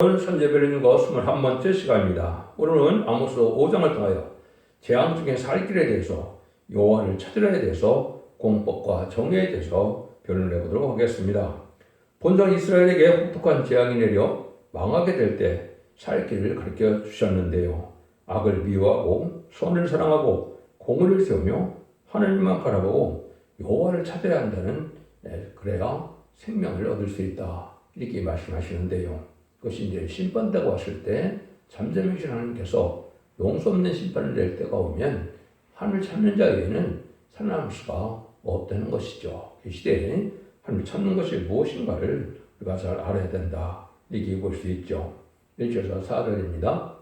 오늘 선제별인과 21번째 시간입니다. 오늘은 아모스 5장을 통하여 재앙 중의 살 길에 대해서 여호와를 찾으려에 대해서 공법과 정의에 대해서 변론을 해보도록 하겠습니다. 본성 이스라엘에게 혹독한 재앙이 내려 망하게 될 때 살 길을 가르쳐 주셨는데요. 악을 미워하고 선을 사랑하고 공의를 세우며 하나님만 바라보고 여호와를 찾아야 한다는, 그래야 생명을 얻을 수 있다, 이렇게 말씀하시는데요. 그것이 이제 심판대가 왔을 때 잠잠하신 하나님께서 용서 없는 심판을 낼 때가 오면 하나님을 찾는 자에게는 살아남을 수가 없다는 것이죠. 이 시대에 하나님을 찾는 것이 무엇인가를 우리가 잘 알아야 된다, 이렇게 볼 수 있죠. 1절에서 4절입니다.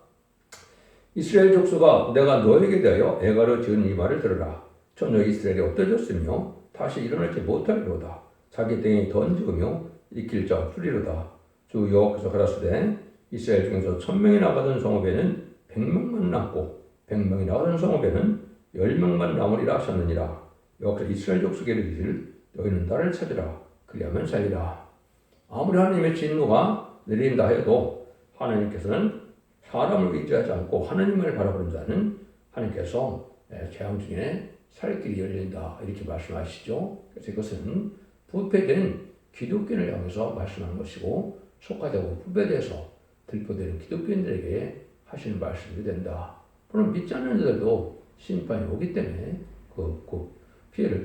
이스라엘 족속아, 내가 너에게 대하여 애가로 지은 이 말을 들으라. 전혀 이스라엘이 엎드졌으며 다시 일어나지 못하리로다. 자기 땡에 던지으며 일으킬 자 없으리로다. 주 여호와께서 가라사대 이스라엘 중에서 1000명이 나가던 성읍에는 100명만 남고 100명이 나가던 성읍에는 10명만 남으리라 하셨느니라. 여호와께서 이스라엘 족속에 이르기를 너희는 나를 찾으라. 그리하면 살리라. 아무리 하나님의 진노가 내린다 해도 하나님께서는 사람을 의지하지 않고 하나님을 바라보는 자는 하나님께서 재앙 중에 살 길이 열린다, 이렇게 말씀하시죠. 그래서 이것은 부패된 기독교인을 향해서 말씀하는 것이고, 속화되고 부패돼서 들포되는 기독교인들에게 하시는 말씀이 된다. 물론 믿지 않는 자들도 심판이 오기 때문에 그 피해를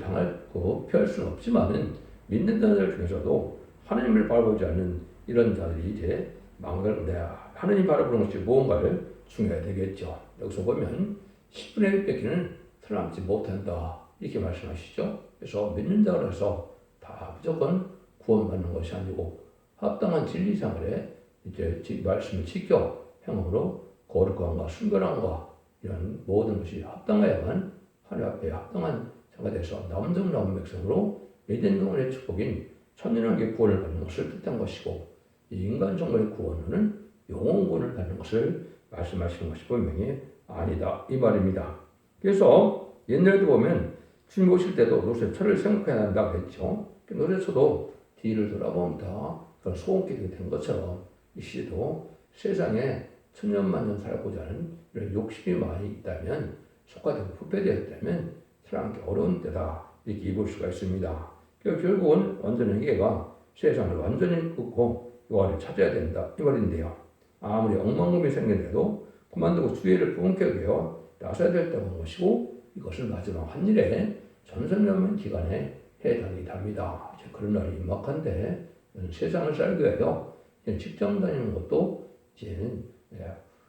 피할 수는 없지만은, 믿는 자들 중에서도 하나님을 바라보지 않는 이런 자들이 이제 망을 내야 하나님 바라보는 것이 무언가를 중요해야 되겠죠. 여기서 보면 10분의 1 뺏기는 살아남지 못한다, 이렇게 말씀하시죠. 그래서 믿는 자로 해서 다 무조건 구원받는 것이 아니고 합당한 진리생활에 이제 말씀을 지켜 행함으로 거룩함과 순결함과 이런 모든 것이 합당해야만 하나님 앞에 합당한 자가 돼서 남은 백성으로 에덴 동안의 축복인 천년왕국의 구원을 받는 것을 뜻한 것이고, 이 인간 정말의 구원은 영원 구원을 받는 것을 말씀하시는 것이 분명히 아니다, 이 말입니다. 그래서 옛날에도 보면 주님 오실 때도 노새처를 생각해야 한다고 했죠. 노새처도 뒤를 돌아봅니다. 그런 소원길이 된 것처럼 이 시대도 세상에 천년만년 살고자 하는 이런 욕심이 많이 있다면, 속화되고 부패되었다면 살아남기 어려운 때다, 이렇게 볼 수가 있습니다. 결국은 완전한 회개가 세상을 완전히 끊고 여호와를 찾아야 된다, 이 말인데요. 아무리 엉망금이 생겨도 그만두고 주의를 본격하여 나서야 될 때가 온 것이고, 이것을 마지막 한일에 전선연맹 기간에 해당이 답니다. 이제 그런 날이 임박한데, 세상을 살기 위하여 직장 다니는 것도 이제는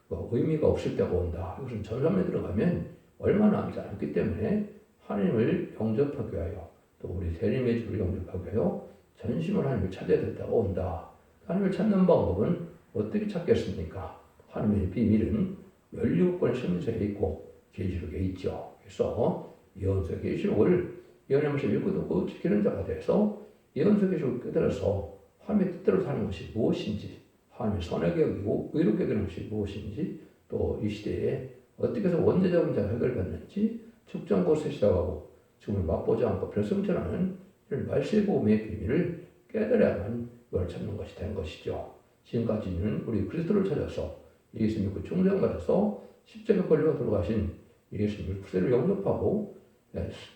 의미가 없을 때가 온다. 이것은 전선에 들어가면 얼마 남지 않기 때문에 하나님을 영접하기 위하여, 또 우리 대림의 주를 영접하기 위하여 전심으로 하나님을 찾아야 될 때가 온다. 하나님을 찾는 방법은 어떻게 찾겠습니까? 하나님의 비밀은 17권의 선지서에 있고 계시록에 있죠. 그래서 예언서 계시록을 예언하면서 읽고 듣고 지키는 자가 돼서 예언서 계시록을 깨달아서 하나님의 뜻대로 사는 것이 무엇인지, 하나님의 선하게 여기고 의롭게 여기는 것이 무엇인지, 또 이 시대에 어떻게 해서 원죄자 문제가 해결받는지 측정고세 시작하고 지금을 맛보지 않고 별성전하는 이런 말세보험의 비밀을 깨달아야만 이걸 찾는 것이 된 것이죠. 지금까지는 우리 그리스도를 찾아서 예수님을 그 중생받아서 십자가 걸려 돌아가신 예수님을 구세를 영접하고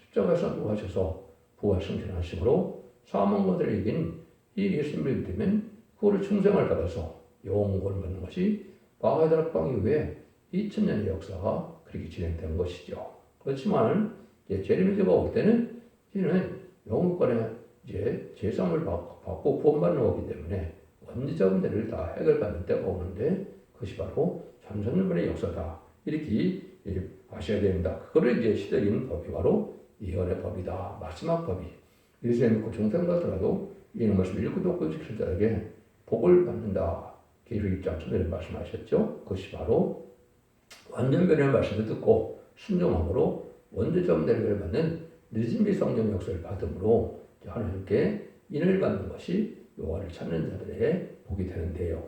십자가에서 돌아가셔서 부활 승천하심으로 사망자들을 이긴 이 예수님을 믿으면 그거를 충성을 받아서 영원을 받는 것이 마가다락방 이후에 2000년의 역사가 그렇게 진행된 것이죠. 그렇지만 이제 제리미즈가 올 때는 이제는 영국권에 이제 제삼을 받고 구원받는 거기 때문에 원죄자 문제를 다 해결받는 때가 오는데, 그것이 바로 전천년만의 역사다, 이렇게 아셔야 됩니다. 그거를 이제 시대인 법이 바로 예언의 법이다, 마지막 법이. 예수님 믿고 중생받더라도 이런 것을 읽고 듣고 지킬 자에게 복을 받는다, 계시록 1장 처음에 말씀하셨죠. 그것이 바로 완전변의 말씀을 듣고 순종함으로 원죄자 문제를 받는 늦은비 성령 역사를 받음으로 하나님께 인을 받는 것이 여호와를 찾는 자들의 복이 되는데요.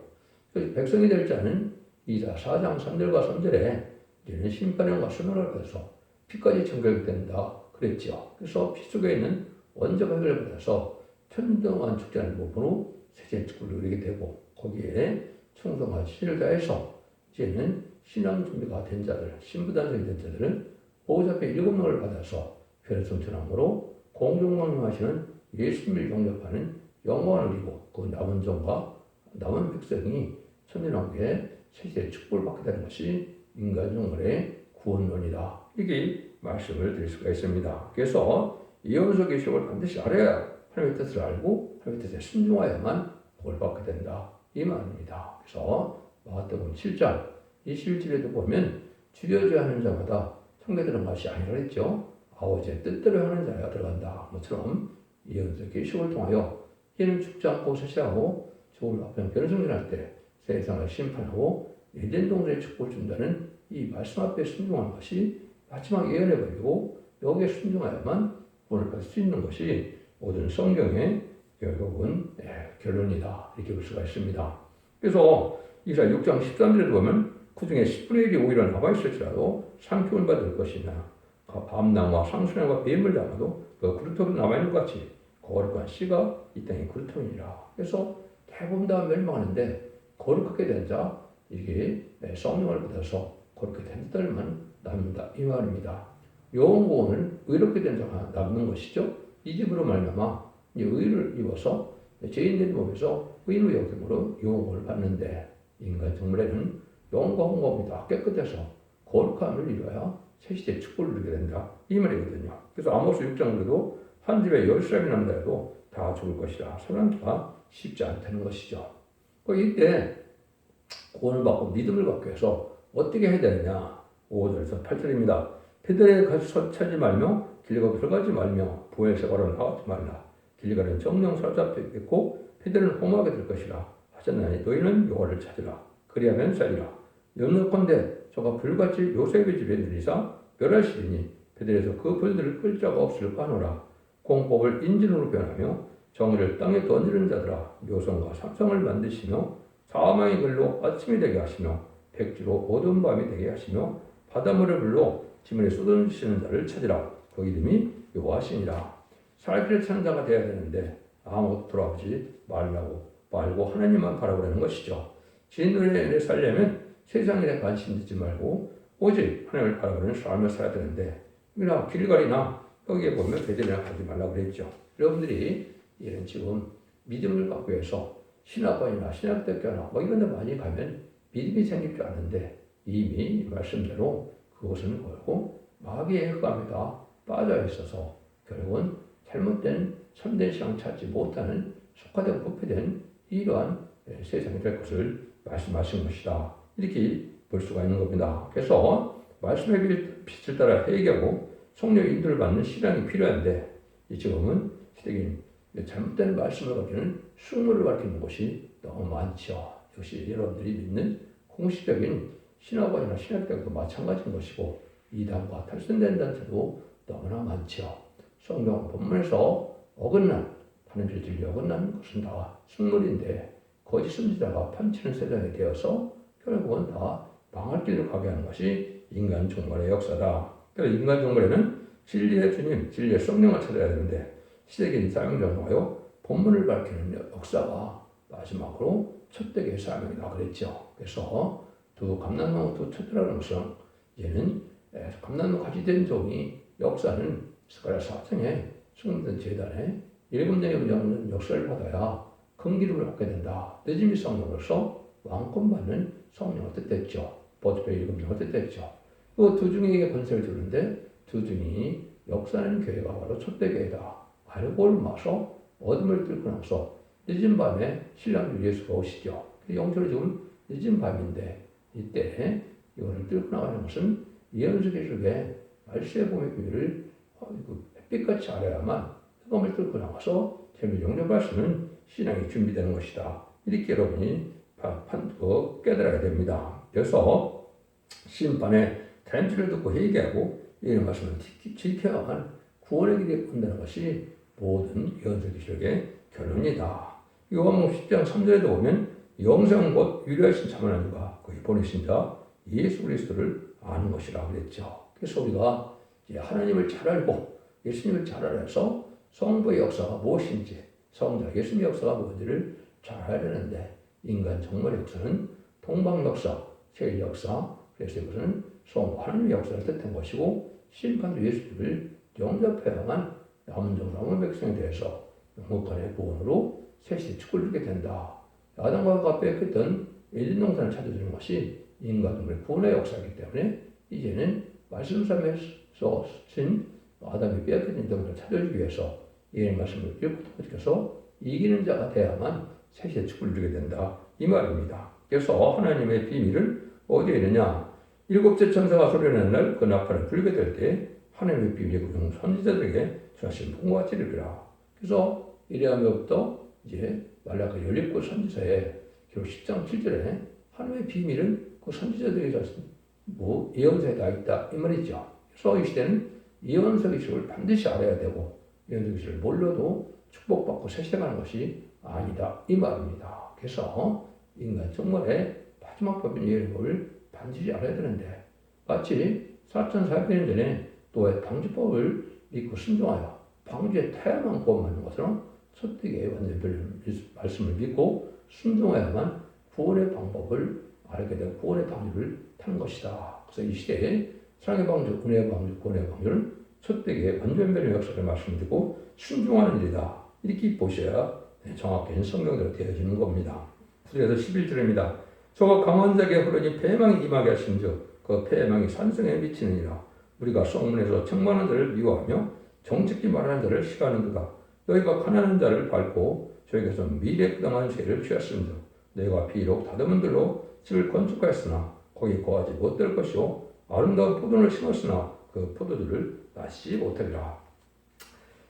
백성이 될 자는 이사 4장 3절과 3절에 이제는 심판과 순환을 받아서 피까지 정결된다 그랬죠. 그래서 피 속에 있는 원죄가 해결을 받아서 천년 동안 축제하는 부분으로 세제 축구를 누리게 되고, 거기에 충성과 신을 다해서 이제는 신앙 준비가 된 자들, 신부단성이 된 자들은 보호자께 7명을 받아서 별성천함으로 공중망명하시는 예수님을 영접하는 영광을 이고 그 남은 종과 남은 백성이 천년왕국의 세시의 축복을 받게 되는 것이 인간 종말의 구원론이다. 이렇게 말씀을 드릴 수가 있습니다. 그래서 예언서 계시록을 반드시 알아야 하나님의 뜻을 알고 하나님의 뜻에 순종하야만 복을 받게 된다. 이 말입니다. 그래서 마가복음 7장 21절에도 보면 주저주저 하는 자마다 성에 들어간 것이 아니라 했죠. 아버지의 뜻대로 하는 자가 들어간다. 뭐처럼 예언서 계시록을 통하여 이는 죽지 않고 쇠퇴하고 죽음을 앞에 변성전할 때 세상을 심판하고 예전 동생의 축복을 준다는 이 말씀 앞에 순종하는 것이 마지막 예언해 버리고 여기에 순종하야만 구원을 받을 수 있는 것이 모든 성경의 결국은 결론이다. 이렇게 볼 수가 있습니다. 그래서 이사 6장 13절에도 보면 그 중에 10분의 1이 오히려 남아있을지라도 상표를 받을 것이나 밤나무와 상수나무와 뱀을 담아도 그 그루터기로 남아있는 것 같이 거룩한 씨가 이 땅의 그루터기니라. 그래서 대부분 다 멸망하는데 거룩하게 된 자, 이게 성령을 받아서 거룩하게 된 자들만 남는다. 이 말입니다. 영혼을 의롭게 된 자가 남는 것이죠. 이 집으로 말미암아 의를 입어서 죄인된 몸에서 의인의 여김으로 영혼을 받는데 인간 정말에는 영과 홍범이 다 깨끗해서 거룩함을 이루어야 새시대 축복을 누리게 된다. 이 말이거든요. 그래서 아모스 6장에도 한 집에 10사람이 남다 해도 다 죽을 것이라 살아남기가 쉽지 않다는 것이죠. 이때 구원을 받고 믿음을 갖기 위해서 어떻게 해야 되느냐. 5절에서 8절입니다. 페들에 가서 차지 말며 길가로 들어가지 말며 보혜사 걸어 나가지 말라. 길가는 정령 사로잡혀 있겠고 페들은 험하게 될 것이라 하셨나니 너희는 여호와를 찾으라. 그리하면 살리라. 연노컨대 저가 불같이 요셉의 집에 들이사 멸하시리니 페들에서 그 불들을 끌 자가 없을까 하노라. 공법을 인진으로 변하며 정의를 땅에 던지는 자들아 묘성과 삼성을 만드시며 사망의 글로 아침이 되게 하시며 백지로 어두운 밤이 되게 하시며 바닷물을 불로 지면에 쏟아주시는 자를 찾으라. 그 이름이 여호와시니라. 살길을 찾는 자가 되어야 되는데 아무것도 돌아오지 말고 하나님만 바라보라는 것이죠. 진노에 살려면 세상 일에 관심 두지 말고 오직 하나님을 바라보는 삶을 살아야 되는데 그러나 길갈이나 여기에 보면 베들레헴 가지 말라고 그랬죠. 여러분들이 이런 지금 믿음을 갖고 해서 신학관이나 신학대학교나 이런 데 많이 가면 믿음이 생길 줄 아는데 이미 말씀대로 그것은 결국 마귀의 흑암에다 빠져 있어서 결국은 잘못된 참된 신앙 찾지 못하는 속화되고 부패된 이러한 세상이 될 것을 말씀하신 것이다. 이렇게 볼 수가 있는 겁니다. 그래서 말씀의 빛을 따라 회개하고 성령의 인도를 받는 신앙이 필요한데 지금은 시대적인 잘못된 말씀을 가리키는 숙모를 가리키는 것이 너무 많죠. 역시 여러분들이 믿는 공식적인 신학원이나 신학대학도 마찬가지인 것이고 이단과 탈선된 단체도 너무나 많죠. 성경 본문에서 어긋난 하나님의 진리 어긋난 것은 다 숙물인데 거짓 선지자가 판치는 세상이 되어서 결국은 다 망할 길로 가게 하는 것이 인간 종말의 역사다. 그래서 인간 종말에는 진리의 주님, 진리의 성령을 찾아야 되는데 시대적인 사명전하여 본문을 밝히는 역사가 마지막으로 첫대의 사명이다 그랬죠. 그래서 두 감람나무 두 촛대라는 것은 얘는 감람나무 가지 된 종이 역사는 스가랴 4장에 숙련된 제단에 7명의 없는 역사를 받아야 큰 기름을 받게 된다. 늦음이 성령으로서 왕권 받는 성령을 뜻했죠. 보트페이 7명을 뜻했죠. 그 두 중에게 권세를 주는데 두 중이 역사는 교회가 바로 첫대 교회다. 알고를 마서 어둠을 뚫고 나서 늦은 밤에 신랑 주 예수가 오시죠. 영적으로 지금 늦은 밤인데 이때 이거를 뚫고 나가는 것은 예언서 계시록에 말세의 봄의 교회를 햇빛같이 알아야만 흑암을 뚫고 나가서 재미 영접할 수 있는 신앙이 준비되는 것이다. 이렇게 여러분이 깨달아야 됩니다. 그래서 심판의 단추를 듣고 회개하고 이런 말씀을 지켜야만 구원의 길이 온다는 것이 모든 예언서 계시록의 결론이다. 요한복음 10장 3절에도 보면 영생 곧 유리하신 참 하나님과 그의 보내신 자 예수 그리스도를 아는 것이라 그랬죠. 그래서 우리가 이제 하나님을 잘 알고 예수님을 잘 알아서 성부의 역사가 무엇인지 성자 예수님의 역사가 뭔지를 잘 알아야 되는데 인간 정말의 역사는 동방 역사, 세계 역사, 그래서 이것은 성부 하나님의 역사를 뜻한 것이고 심판도 예수를 영접해야만 남은 종 남은 백성에 대해서 영원간의 구원으로 셋이 축을 주게 된다. 아담과 하와가 빼앗겼던 에덴 동산을 찾아주는 것이 인간의 구원의 역사이기 때문에 이제는 말씀삼에서 쓴 아담이 빼앗긴 동산을 찾아주기 위해서 이 말씀을 읽고 지켜서 이기는 자가 돼야만 셋이 축을 주게 된다. 이 말입니다. 그래서 하나님의 비밀은 어디에 있느냐? 일곱째 천사가 소리내는 날 그 나팔을 불게 될 때 하나님의 비밀이 그 선지자들에게 주하신 풍부가 지르리라. 그래서 이래하면부터 이제 말라기 17 선지서에 기록 10장 7절에 하나님의 비밀은 그 선지자들에게 주하신 예언서에 다 있다 이 말이죠. 그래서 이 시대는 예언서 기술을 반드시 알아야 되고 예언서 기술을 몰라도 축복받고 세상하는 것이 아니다 이 말입니다. 그래서 인간 정말의 마지막 법인 예언법을 반드시 알아야 되는데 마치 4,400년 전에 노아의 방주법을 믿고 순종하여 방주에 타야만 구원받는 것처럼 첫되게 완전 말씀을 믿고 순종해야만 구원의 방법을 알게 되고 구원의 방주를 타는 것이다. 그래서 이 시대에 사랑의 방주, 은혜의 방주, 구원의 방주는 첫되게 완전변의 역사를 말씀드리고 순종하는 일이다. 이렇게 보셔야 정확히 성경대로 되어지는 겁니다. 그래서 11절입니다. 저가 강한 자에게 흐르니 패망이 임하게 하신즉 그 패망이 산성에 미치느니라. 우리가 성문에서 청만한 자를 미워하며 정직히 말하는 자를 싫어하는 그가 너희가 가난한 자를 밟고 저에게서 미래 부당한 죄를 취하였음즉 너희가 비록 다듬은 들로 집을 건축하였으나 거기 거하지 못될 것이요 아름다운 포도를 심었으나 그 포도들을 낳지 못하리라.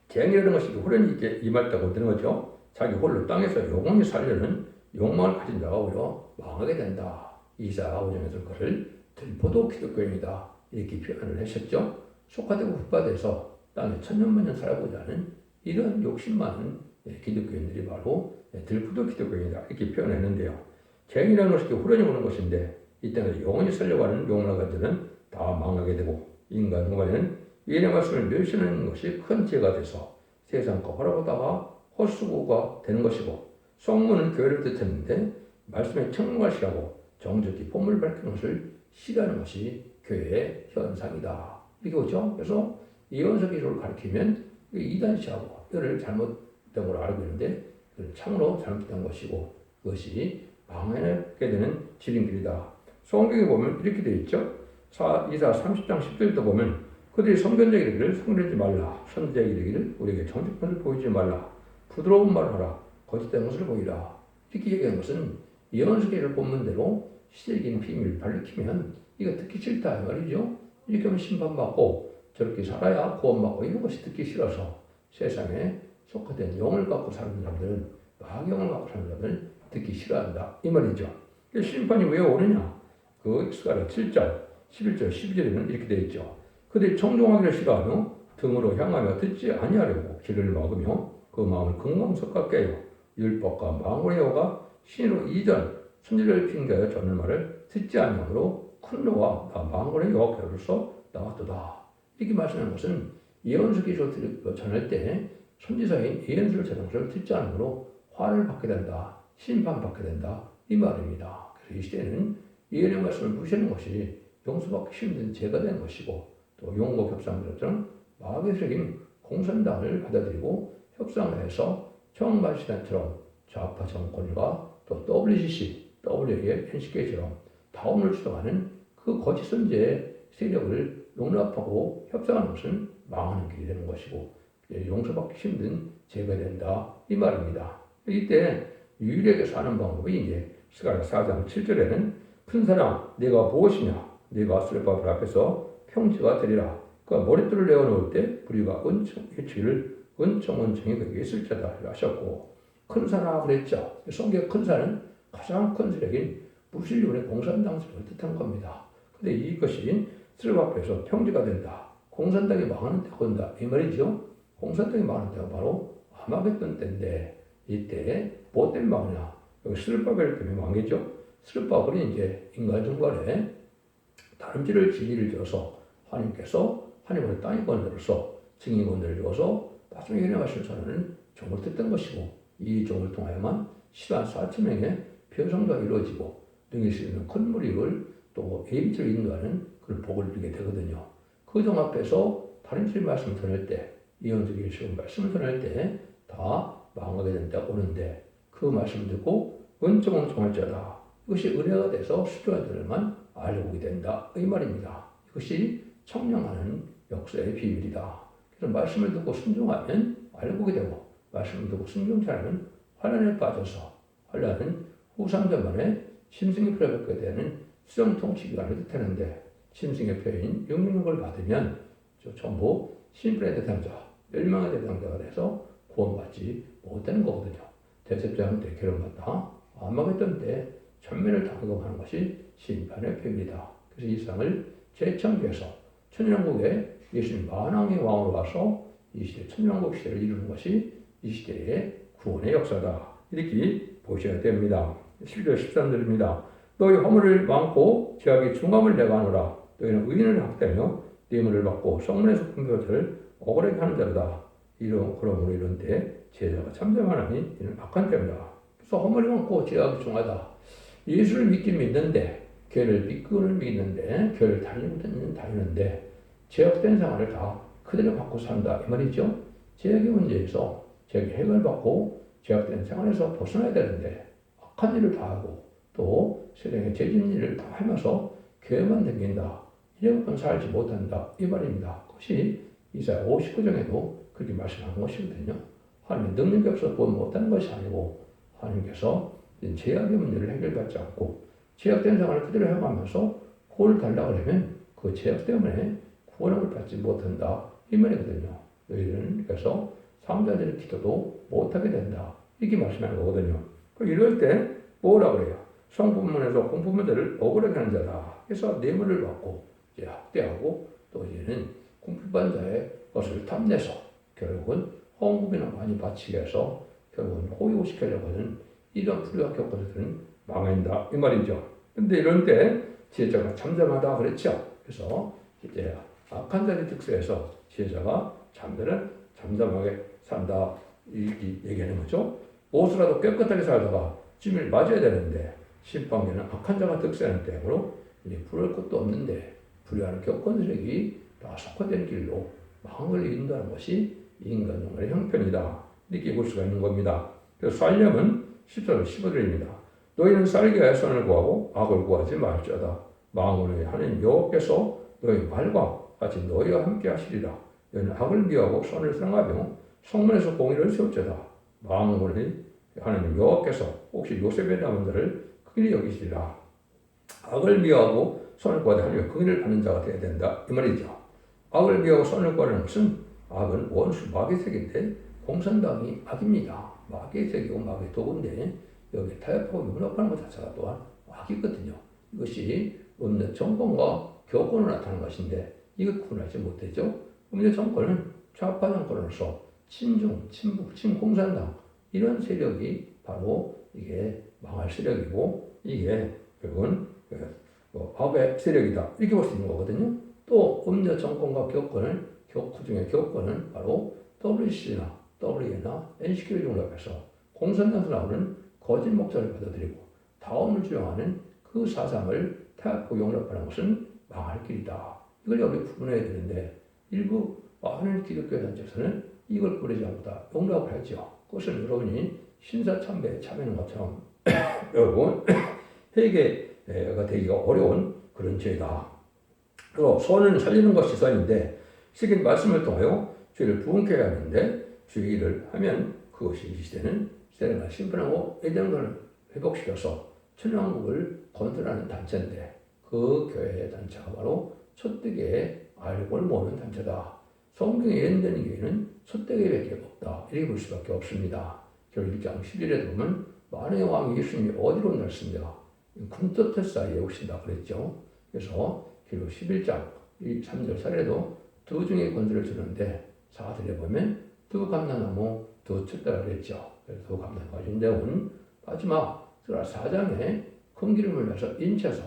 재앙이라는 것이 홀연히 임했다고 되는 거죠. 자기 홀로 땅에서 영원히 살려는 욕망을 가진 자가 오히려 망하게 된다. 이사 5장에서 그를 들포도 기독교인이다. 이렇게 표현을 하셨죠. 속화되고 흑화돼서 땅에 천년만년 살아보자는 이런 욕심 많은 기독교인들이 바로 들포도 기독교인이다. 이렇게 표현했는데요. 재앙이라는 것이 홀연히 오는 것인데 이 땅에서 영원히 살려고 하는 욕망을 가진 자는 다 망하게 되고 인간 후반에는 예언의 말씀을 멸시하는 것이 큰 죄가 돼서 세상과 바라보다가 헛수고가 되는 것이고 성문은 교회를 뜻했는데 말씀에 청문하시라고 정직히 본문을 밝히는 것을 싫어하는 것이 교회의 현상이다. 이게 오죠. 그래서 예언서 기술을 가르치면 이단시하고 이를 잘못된 걸 알고 있는데 참으로 잘못된 것이고 그것이 망하게 되는 지름길이다. 성경에 보면 이렇게 되어 있죠. 이사 30장 10절도 보면 그들이 성견자에게 이르기를 성내지 말라. 선지자에게 이르기를 우리에게 정직함을 보이지 말라. 부드러운 말을 하라. 거짓된 것을 보이라. 이렇게 얘기한 것은 예언서계를 본문대로 시대적인 비밀을 밝히면 이거 듣기 싫다 말이죠. 이렇게 하면 심판받고 저렇게 살아야 구원받고 이런 것이 듣기 싫어서 세상에 속화된 영을 갖고 사는 사람들은 마귀영을 갖고 사는 사람들은 듣기 싫어한다 이 말이죠. 심판이 왜 오느냐? 그 스가랴 7장 11절 12절에는 이렇게 되어 있죠. 그들이 청종하기를 싫어하며 등으로 향하며 듣지 아니하려고 귀를 막으며 그 마음을 금강석과 깨요. 율법과 망울의 여호가 신으로 이전 선지자를 핑계하여 전할 말을 듣지 아니하므로 큰 노와 나 망울의 여호와께로서 나왔도다. 이렇게 말씀하는 것은 예언서 기술을 전할 때 선지자인 예언서를 전하는 것을 듣지 않으므로 화를 받게 된다. 심판받게 된다. 이 말입니다. 그래서 이 시대는 예언의 말씀을 무시하는 것이 용서받기 힘든 죄가 되는 것이고 또 용국 협상들처럼 마귀적인 공산당을 받아들이고 협상을 해서 청와시단처럼 좌파 정권과 또 WCC, NCK처럼 다운을 주장하는 그 거짓 선제의 세력을 용납하고 협상하는 것은 망하는 길이 되는 것이고 용서받기 힘든 죄가 된다 이 말입니다. 이때 유일하게 사는 방법이 이제 스가랴 4장 7절에는 큰 사람 내가 무엇이냐 네가 수레바벨 앞에서 평지가 되리라. 그가 머릿돌을 내어놓을 때 부리가 해치기를 은총은총이 그에게 있을 자다 하셨고 큰 산하 그랬죠. 성경 큰 산은 가장 큰 세력인 무신론의 공산당 세력을 뜻한 겁니다. 근데 이것이 수레바벨에서 평지가 된다. 공산당이 망하는 때가 온다. 이 말이죠. 공산당이 망하는 때가 바로 아마겟돈 때인데 이때 뭐 때문에 망하냐. 여기 수레바벨 때문에 망했죠. 수레바벨이 이제 인간 중간에 다름질을 진리를 줘서 하나님께서 하나님의 땅이 건드려서 증인 건드려서 나중에 일어나실 사람은 종을 뜻던 것이고 이 종을 통하여만 14,000명의 표성도 이루어지고 능히 수 있는 컨무릭을 또 예비처로 인도하는 그런 복을 누리게 되거든요. 그 종 앞에서 다른 질 말씀을 전할 때, 이언적인 쉬운 말씀을 전할 때 다 망하게 된다 오는데 그 말씀 듣고 은총은 종할자다. 이것이 은혜가 돼서 수료자들만 알고 된다. 이 말입니다. 이것이 청량하는 역사의 비밀이다. 그래서 말씀을 듣고 순종하면 알고게 되고 말씀을 듣고 순종치 않으면 환란에 빠져서 환란은 후삼자만의 짐승의 표를 받게 되는 수정통치기관을 뜻하는데 짐승의 표인 영육을 받으면 전부 심판의 대상자, 멸망의 대상자가 돼서 구원받지 못하는 거거든요. 대접자는 대결받다 아마겟돈 때 전면을 당금하는 것이 심판의 표입니다. 그래서 이 세상을 재창조해서 천년왕국에 예수님 만왕의 왕으로 와서 이 시대 천년왕국 시대를 이루는 것이 이 시대의 구원의 역사다. 이렇게 보셔야 됩니다. 11절 13절입니다. 너희 허물을 많고 죄악의 중함을 내가 하노라. 너희는 의인을 학대하며 뇌물을 받고 성문에서 분별을 억울하게 하는 자로다. 그러므로 이런 때 제자가 참잠하나니 이는 악한 때입니다. 그래서 허물이 많고 죄악이 중하다. 예수를 믿긴 믿는데 교회를 믿고는 믿는데 교회를 다니는데 죄악된 생활을 다 그대로 갖고 산다 이 말이죠. 죄악의 문제에서 죄악의 해결받고 죄악된 생활에서 벗어나야 되는데 악한 일을 다 하고 또 세상의 죄진 일을 다 하면서 교회만 다닌다. 이래고는 살지 못한다 이 말입니다. 그것이 이사야 59장에도 그렇게 말씀하는 것이거든요. 하나님의 능력이 없어서 구원 못하는 것이 아니고 하나님께서 죄악의 문제를 해결받지 않고 죄악된 생활을 그대로 해가면서 구원을 달라고 하면 그 죄악 때문에 구원을 받지 못한다 이 말이거든요. 너희들은 그래서 상자들의 기도도 못하게 된다 이렇게 말씀하는 거거든요. 이럴 때 뭐라 그래요? 성부문에서 공부문들을 억울하게 하는 자다. 그래서 뇌물을 받고 이제 학대하고 또 이제는 공부반 자의 것을 탐내서 결국은 헌금이나 많이 바치게 해서 결국은 호의호식하려고 하는 이런 불의와 겪어서들은 망한다 이 말이죠. 근데 이런 때 지혜자가 잠잠하다 그랬죠. 그래서 이제 악한 자의 특수에서 지혜자가 잠잠하게 산다 이렇게 얘기하는 거죠. 무엇이라도 깨끗하게 살다가 짐을 맞아야 되는데 심판계는 악한 자가 득세하는 때문에 이제 부를 것도 없는데 불의하는 격건세력이 다 속화된 길로 망을 인도하는 것이 인간 영혼의 형편이다. 이렇게 볼 수가 있는 겁니다. 그래서 살려면 10절 15절입니다. 너희는 살기에 선을 구하고 악을 구하지 말지어다. 망원의 하나님 여호와께서 너희 말과 같이 너희와 함께 하시리라. 너희는 악을 미워하고 선을 사랑하며 성문에서 공의를 세울지어다. 망원의 하나님 여호와께서 혹시 요셉의 남은 자를 긍휼히 여기시리라. 악을 미워하고 선을 구하되 하나님의 긍휼을 받는 자가 되어야 된다 이 말이죠. 악을 미워하고 선을 구하는 것은 악은 원수 마귀색인데 공산당이 악입니다. 마귀색이고 마귀 도구인데 여기 타협하고 융합하는 것 자체가 또한 악이거든요. 이것이 음료 정권과 교권을 나타내는 것인데 이거 구분하지 못되죠. 음료 정권은 좌파 정권으로서 친중, 친북, 친공산당 이런 세력이 바로 이게 망할 세력이고 이게 결국은 악의 세력이다 이렇게 볼 수 있는 거거든요. 또 음료 정권과 교권은 그 중에 교권은 바로 WC나 WE나 NCQ를 용납해서 공산당에서 나오는 거짓 목사를 받아들이고 다원을 주장하는 그 사상을 타협하고 용납하는 것은 망할 길이다. 이걸 여기 구분해야 되는데 일부 많은 기독교 단체에서는 이걸 구분하지 않고 다 용납을 하죠. 그것은 여러분이 신사참배에 참여하는 것처럼 여러분 회개가 되기가 어려운 그런 죄다. 그리고 선은 살리는 것이 선인데 시긴 말씀을 통하여 죄를 부응케 하는데 주의 일을 하면 그것이 이 시대는 세례나 심판하고 예정을 회복시켜서 천왕국을 건설하는 단체인데 그 교회의 단체가 바로 첫대계의 알고를 모으는 단체다. 성경에 예언되는 교회는 첫대계밖에 없다. 이렇게 볼 수밖에 없습니다. 결국 1장 11절에 보면 만왕의 왕 예수님이 어디로 날습니까? 군터터 사이에 오신다 그랬죠. 그래서 결국 11장 3절 사례도 두 중의 권세를 주는데 4절에 보면 두 감람나무 두 쳤다라 그랬죠. 그래서 두 감람나무가 내온 마지막 4장에 큰 기름을 내서 인쳐서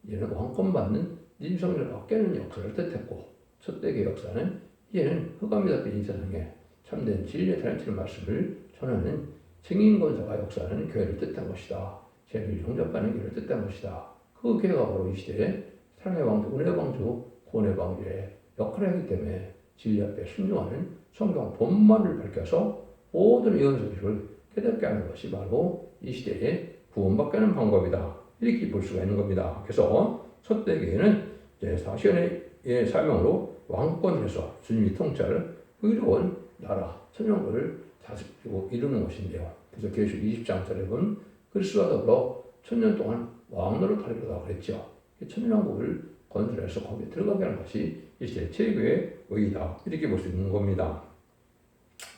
얘는 왕권 받는 인성을 얻게는 역사를 뜻했고 첫대계 역사는 얘는 흑암이 덮인 이 세상에 참된 진리의 타락치는 말씀을 전하는 증인권자가 역사하는 교회를 뜻한 것이다. 죄를 용접하는 길을 뜻한 것이다. 그 계가 바로 이 시대에 사랑의 왕조, 은혜의 왕조, 구원의 왕조의 역할을 하기 때문에 진리 앞에 순종하는 성경 본만을 밝혀서 모든 예언서들을 깨닫게 하는 것이 바로 이 시대에 구원받게 하는 방법이다. 이렇게 볼 수가 있는 겁니다. 그래서 첫 대계에는 이제 사시연의 사명으로 왕권에서 주님이 통치할 의로운 나라, 천년국을 다스리고 이루는 것인데요. 그래서 계시록 20장짜리 보면 그리스도와 더불어 천년 동안 왕노릇 하리로다 그랬죠. 천년왕국을 건설해서 거기에 들어가게 하는 것이 이 시대 최고의 의의다. 이렇게 볼 수 있는 겁니다.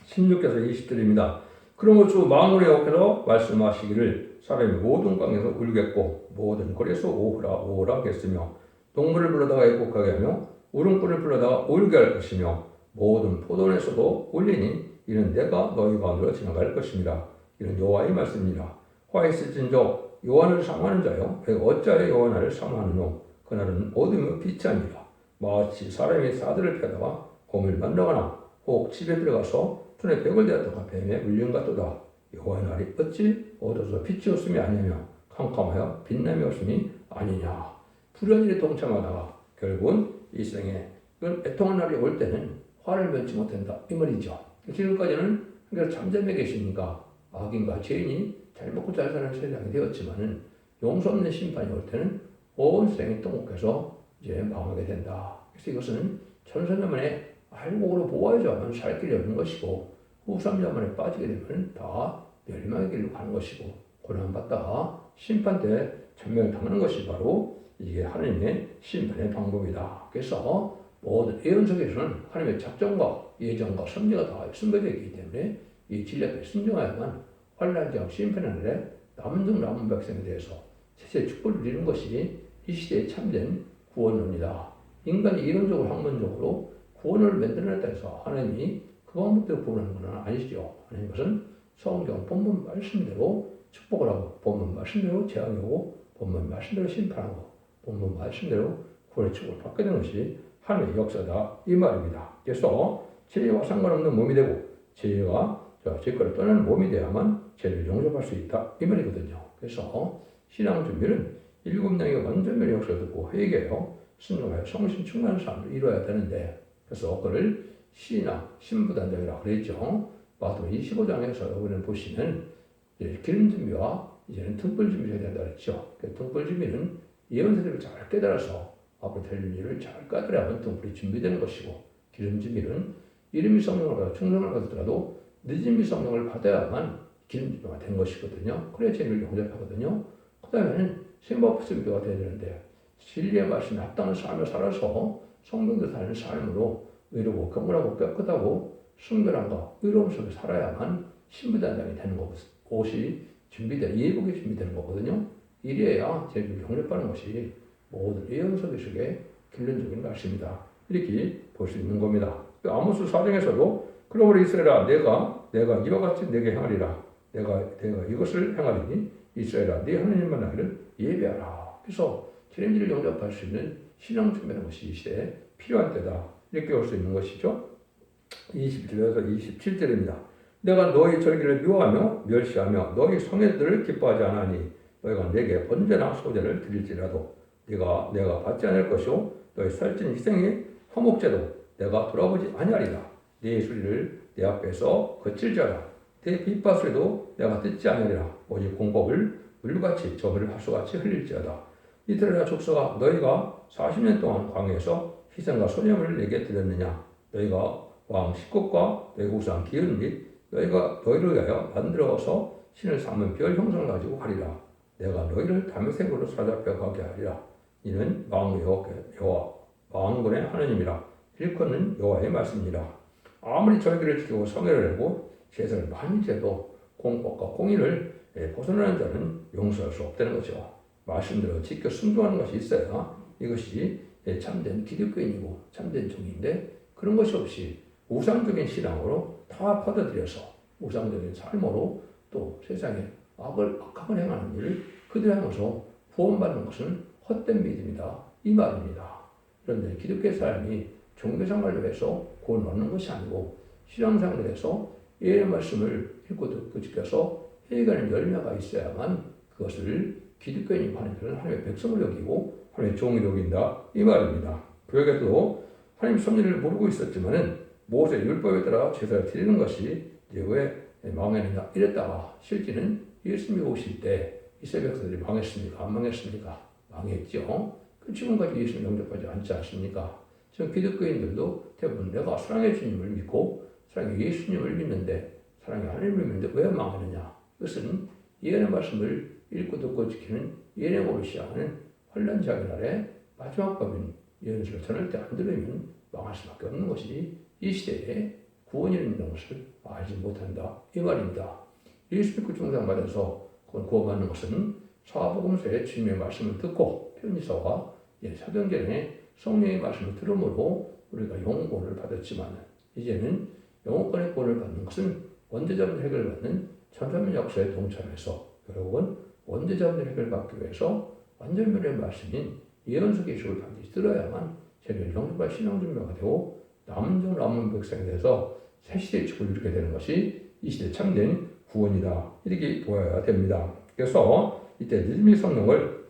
16절에서 20절입니다. 그러므로 주 만군의 여호와께서 말씀하시기를 사람이 모든 강에서 울겠고 모든 거리에서 오호라 오호라 겠으며 동물을 불러다가 애곡하게 하며 울음꾼을 불러다가 울게 할 것이며 모든 포도원에서도 울리니 이는 내가 너희 가운데로 지나갈 것입니다. 이는 여호와의 말씀이니라. 화 있을진저 여호와를 사모하는 자여 내가 어찌하여 여호와를 사모하느뇨. 그날은 어둠의 빛이 아니라 마치 사람이 사들을 펴다가 곰을 만나거나 혹 집에 들어가서 손에 벽을 대었다가 뱀에 물린 같도다. 여호와의 날이 어찌 어두워서 빛이 없음이 아니며 캄캄하여 빛남이 없음이 아니냐. 불현일에 동참하다가 결국은 이 생에 애통한 날이 올 때는 화를 면치 못한다 이 말이죠. 지금까지는 한결 잠잠해 계시니까 악인과 죄인이 잘 먹고 잘 사는 세상이 되었지만은 용서 없는 심판이 올 때는 온 세상이 통곡해서 이제 망하게 된다. 그래서 이것은 천선자만의 알곡으로 보아야지만 살 길이 없는 것이고 후삼자만에 빠지게 되면 다 멸망의 길로 가는 것이고 고난받다가 심판 때 천멸당하는 것이 바로 이게 하나님의 심판의 방법이다. 그래서 모든 예언석에서는 하나님의 작정과 예정과 섭리가 다 숨겨져 있기 때문에 이 진리 앞에 순종하야만 환난장 심판의 날에 남은 백성에 대해서 세세 축복을 누리는 것이 이 시대의 참된 구원론이다. 인간이 이론적으로 학문적으로 구원을 만들어냈다 해서 하나님이 그 방법대로 구원하는 것은 아니죠. 하나님 것은 성경 본문 말씀대로 축복을 하고 본문 말씀대로 재앙이 오고 본문 말씀대로 심판하고 본문 말씀대로 구원의 축복을 받게 되는 것이 하나님의 역사다 이 말입니다. 그래서 죄와 상관없는 몸이 되고 죄와 죄거를 떠나는 몸이 돼야만 죄를 용서할 수 있다 이 말이거든요. 그래서 신앙 준비는 7명의 완전면의 역사를 듣고 회개하여 순종하여 성신 충만한 삶을 이루어야 되는데 그래서 그걸 신앙 신부단장이라고 그랬죠. 마태복음 25장에서 여러분을 보시면 기름 준비와 이제는 등불 준비를 해야 된다 그랬죠. 등불 준비는 예언서들을 잘 깨달아서 앞으로 될 일을 잘 깨달아야만 등불이 준비되는 것이고 기름 준비는 이름이 성령을 받아 충성을 받았더라도 늦음이 성령을 받아야만 기름 준비가 된 것이거든요. 그래야 죄를 용접하거든요. 그 다음에는 생법 준비가 돼야 되는데 진리의 말씀에 합당한 삶을 살아서 성령들 사는 삶으로 의롭고 경건하고 깨끗하고 순결함과 의로움 속에 살아야만 신부단장이 되는 것이 준비된 예복이 준비되는 거거든요. 이래야 죄를 용접하는 것이 모든 예언서 속의 결론적인 말씀이다. 이렇게 볼 수 있는 겁니다. 아모스 4장에서도 그러므로 이스라엘아 내가 이와 같이 내게 행하리라. 내가 이것을 행하리니 이스라엘아 네 하나님만 나기를 예배하라. 그래서 기름질을 용접할 수 있는 신앙 준비하는 것이 이 시대에 필요한 때다. 이렇게 볼 수 있는 것이죠. 21절에서 27절입니다. 내가 너희 절기를 미워하며 멸시하며 너희 성회들을 기뻐하지 않으니 너희가 내게 언제나 소제를 드릴지라도 내가 받지 않을 것이요 너희 살찐 희생의 화목제도 내가 돌아보지 아니하리라. 네 소리를 내 앞에서 거칠지어다. 내 빗바소리도 내가 듣지 아니하리라. 오직 공법을 물같이 저물을 하수같이 흘릴지어다. 이스라엘 족속아 너희가 40년 동안 광야에서 희생과 소념을 내게 드렸느냐. 너희가 왕 식국과 너희 우상 기은 및 너희가 너희를 위하여 만들어서 신을 삼은 별 형상을 가지고 가리라. 내가 너희를 다메섹으로 사로잡혀 가게 하리라. 이는 왕의 여호와 왕군의 하나님이라. 일컫는 여호와의 말씀이라. 아무리 절기를 지키고 성회를 하고 제사를 많이 재도 공법과 공의를 벗어나는 자는 용서할 수 없다는 거죠. 말씀대로 지켜 순종하는 것이 있어야 이것이 참된 기독교인이고 참된 종인데 그런 것이 없이 우상적인 신앙으로 다 퍼져들여서 우상적인 삶으로 또 세상에 악을 행하는 일을 그대로 하면서 구원받는 것은 헛된 믿음이다 이 말입니다. 그런데 기독교 사람이 종교생활을 해서 구원 얻는 것이 아니고 신앙생활을 해서 예의 말씀을 읽고 듣고 지켜서 회개하는 열매가 있어야만 그것을 기독교인이 하는 것은 하나님의 백성을 여기고 하나님의 종이 여긴다 이 말입니다. 구약에도 하나님 섭리를 모르고 있었지만은 모세 율법에 따라 제사를 드리는 것이 이제 왜 망했느냐 이랬다가 실제는 예수님이 오실 때 이스라엘 백성들이 망했습니까? 안 망했습니까? 망했죠. 그 지금까지 예수님 영접하지 않지 않습니까? 지금 기독교인들도 대부분 내가 사랑의 주님을 믿고 사랑의 예수님을 믿는데 사랑의 하나님을 믿는데 왜 망하느냐? 이것은 예언의 말씀을 읽고 듣고 지키는 예언으로 시작하는 환난 자기 날에 마지막 법인 예언서를 전할 때 안 들으면 망할 수밖에 없는 것이 이 시대에 구원이라는 것을 알지 못한다 이 말입니다. 예수 믿고 중상받아서 구원받는 것은 사복음서의 주님의 말씀을 듣고 편지서와 사도행전의 성령의 말씀을 들음으로 우리가 영혼권을 받았지만 이제는 영혼권의 권을 받는 것은 원죄자분 해결받는 천사면 역사에 동참해서 결국은 원죄자분 해결받기 위해서 완전면의 말씀인 예언서 계시를 반드시 들어야만 제를 영접할 신앙준비가 되고 남은 백성에 대해서 새 시대의 축을 이루게 되는 것이 이 시대 참된 구원이다 이렇게 보아야 됩니다. 그래서 이때 느림의 성령을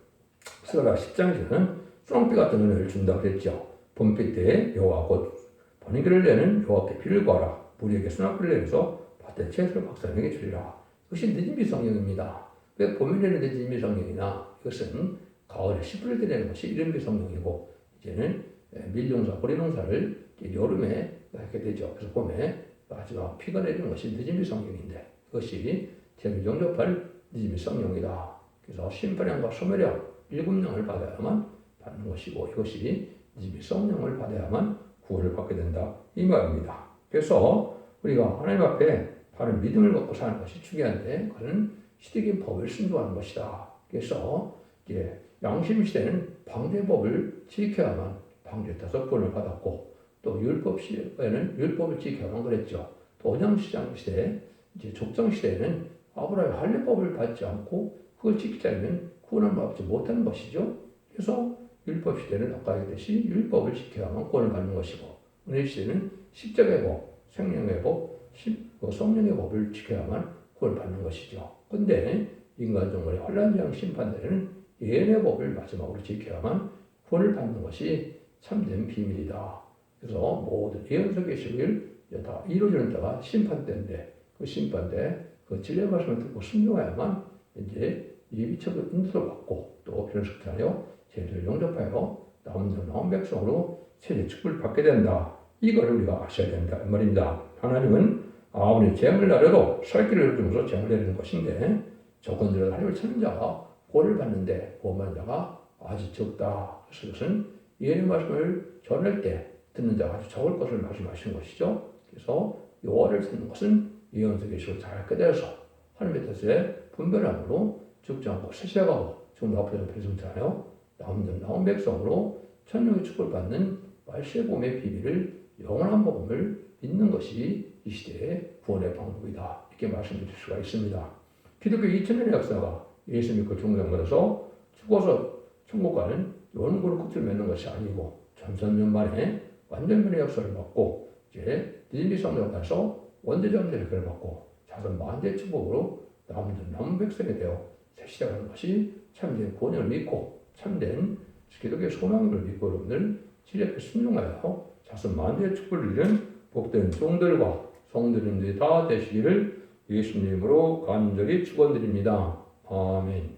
스가랴 10장에서는 수렁비 같은 은혜를 준다고 그랬죠. 봄비 때 여호와 곧 번개를 내는 여호와께 비를 구하라. 우리에게 수납비를 내려서 밭에 채소를 박사에게 주리라. 이것이 느림의 성령입니다. 왜 봄에 내는 느림의 성령이나 이것은 가을에 씨 뿌릴 때 내는 것이 이른비 성령이고 이제는 밀농사, 보리농사를 여름에 하게 되죠. 그래서 봄에 마지막 피가 내리는 것이 느림의 성령인데 이것이 죄를 영접할 느림의 성령이다. 그래서 심판령과 소멸령 7명을 받아야만 받는 것이고 이것이 느림의 성령을 받아야만 구원을 받게 된다 이 말입니다. 그래서 우리가 하나님 앞에 바른 믿음을 갖고 사는 것이 중요한데 그는 시대적인 법을 순종하는 것이다. 그래서 이제 양심 시대는 방제법을 지켜야만 방제 5번을 받았고 또 율법 시대에는 율법을 지켜야만 그랬죠. 또 언양시장 시대, 이제 족장 시대에는 아브라함의 할례법을 받지 않고 그걸 지키지 않으면 구원을 받지 못하는 것이죠. 그래서 율법 시대는 아까 얘기했듯이 율법을 지켜야만 구원을 받는 것이고 은혜 시대는 십자가의 법, 생명의 법, 성령의 법을 지켜야만 구원을 받는 것이죠. 그런데 인간 정권의 환란장 심판대에는 예언의 법을 마지막으로 지켜야만 구원을 받는 것이 참된 비밀이다. 그래서 모든 예언서 계시를 다 이루어지는 때가 심판대인데 그 심판대 그 진리의 말씀을 듣고 순종해야만 이제 예비처럼 인도를 받고 또 변속하여 죄를 용접하여 남은 백성으로 세대 축복을 받게 된다. 이걸 우리가 아셔야 된다. 이 말입니다. 하나님은 아무리 재앙을 내려도 살 길을 주면서 재앙을 내리는 것인데 조건들을 하나님을 찾는 자가 구원을 받는데 구원받는 자가 아주 적다. 그래서 그것은 예언의 말씀을 전할 때 듣는 자가 아주 적을 것을 말씀하시는 것이죠. 그래서 여호와를 찾는 것은 예언서 계시를 잘 깨달아서 하나님의 뜻에 분별함으로 죽지 않고 세세가고 지금 앞으로 배송자요 남은 백성으로 천국의 축복을 받는 말세의 봄의 비밀을 영원한 복음을 믿는 것이 이 시대의 구원의 방법이다. 이렇게 말씀드릴 수가 있습니다. 기독교 2000년의 역사가 예수 믿고 중생받아서 죽어서 천국 가는 연구를 끝을 맺는 것이 아니고 천천년 만에 완전면의 역사를 받고 이제 느림의 성령을 가서 원대자들의 혜를 받고 자선 만대 축복으로 남은 백성이 되어 새 시작하는 것이 참된 구원을 믿고 참된 기독교의 소망을 믿고 여러분들 진리에 순종하여 자선 만대의 축복을 이룬 복된 종들과 성도님들이 다 되시기를 예수님으로 간절히 축원드립니다. 아멘.